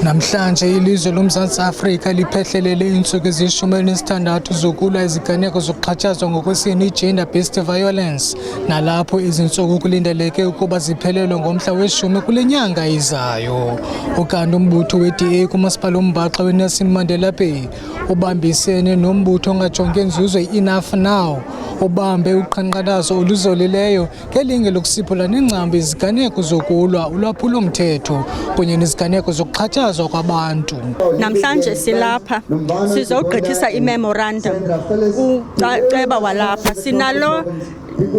Namhlanje ilizwe loMzantsi Afrika liphehlelele iintsuku ezili-16 zokulwa iziganeko zokuxhatshazwa ngokwesini i-gender based violence, nalapho izintsuku kulindeleke ukuba ziphelelwe ngomhla we-10 kule nyanga izayo. Ukanti umbutho we-DA kumasipala ombaxa we-Nelson Mandela Bay ubambisene nombutho ongajonge nzuzo i-Enough Now ubambe uqhankqalazo oluzolileyo ngelinge lokusiphula nengcambu iziganeko zokulwa ulwaphulo-mthetho kunye neziganeko zokuxhatshazwa kwabantu. Namhlanje silapha sizogqithisa i-memorandum uceba walapha sinalo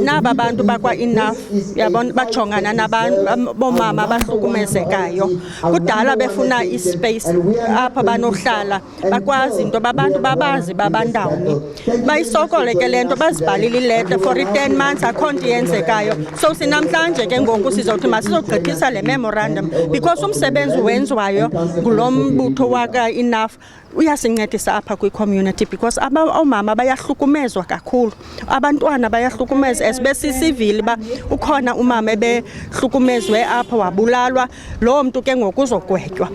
naba bantu bakwa-Enough yabona bajongana nabantu bomama abahlukumezekayo. Kudala befuna ispace apha banohlala bakwazi into babantu babazi babandawuni bayisokole ke lento bazibhalile ileta for 10 months akho nto yenzekayo. So sinamhlanje ke ngoku sizothi masizogqithisa le memorandum because umsebenzi wenziwayo ngulo mbutho waka-Enough uyasincedisa apha kwi-community because omama bayahlukumezwa kakhulu, abantwana bayahlukumezwa esibesisivile ba ukhona umama ebehlukumezwe apha wabulalwa, loo mntu ke ngoku uzogwetywa.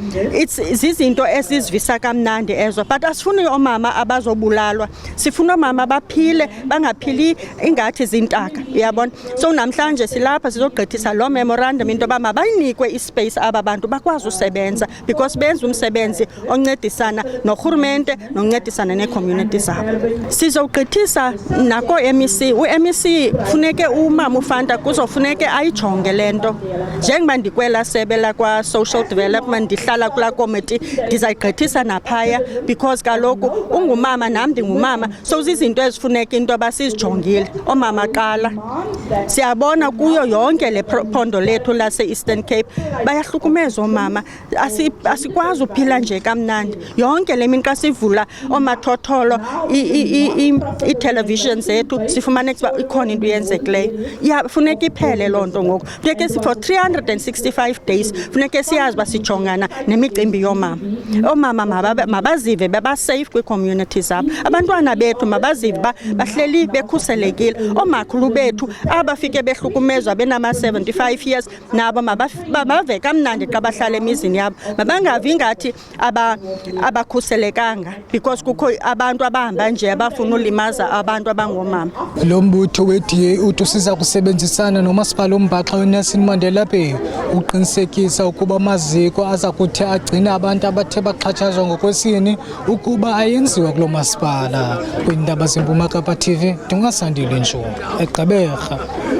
Zizinto esizivisa kamnandi ezo, but asifuni omama abazobulalwa, sifuna omama baphile bangaphili ingathi zintaka, uyabona. So namhlanje silapha sizogqithisa lo memorandum into yoba mabayinikwe ispace aba bantu bakwazi usebenza because benza umsebenzi oncedisana norhulumente noncedisana nee-community zabo. Sizogqithisa nako-MEC, u-MEC funeke umama uFanta kuzofuneke ayijonge le nto. Njengoba ndikwela sebe lakwa-social development ndihlala kulaa committee ndizayigqithisa naphaya because kaloku ungumama nam ndingumama, so zizinto ezifuneka into yoba sizijongile. Oomama qala siyabona kuyo yonke le phondo lethu lase-Eastern Cape bayahlukumeza oomama, asikwazi uphila nje kamnandi. Yonke le mini xa sivula oomathotholo ii-television zethu sifumane ukuba ikhona into yenzekileyo. Funeka iphele loo nto ngoku. Funeke for 365 days funeke siyazi uba sijongana nemicimbi yoomama. Oomama mabazive bebasafe kwii-community zabo, abantwana bethu mabazive uba bahleli bekhuselekile. Oomakhulu bethu abafike behlukumezwa benama-75 years nabo mabave kamnandi xa bahlala emizini yabo, mabangavi ngathi abakhuselekanga because kukho abantu abahamba nje abafuna ulimaza abantu abangoomama. Lo mbutho we-DA uthi siza kusebenzisana nomasipala ombaxa we-Nelson Mandela Bay uqinisekisa ukuba amaziko aza kuthi agcine abantu abathe baxhatshazwa ngokwesini ukuba ayenziwa kulo masipala. Kwiindaba zeMpuma Kapa TV, ndinguSandile Ntshuba, eGqeberha.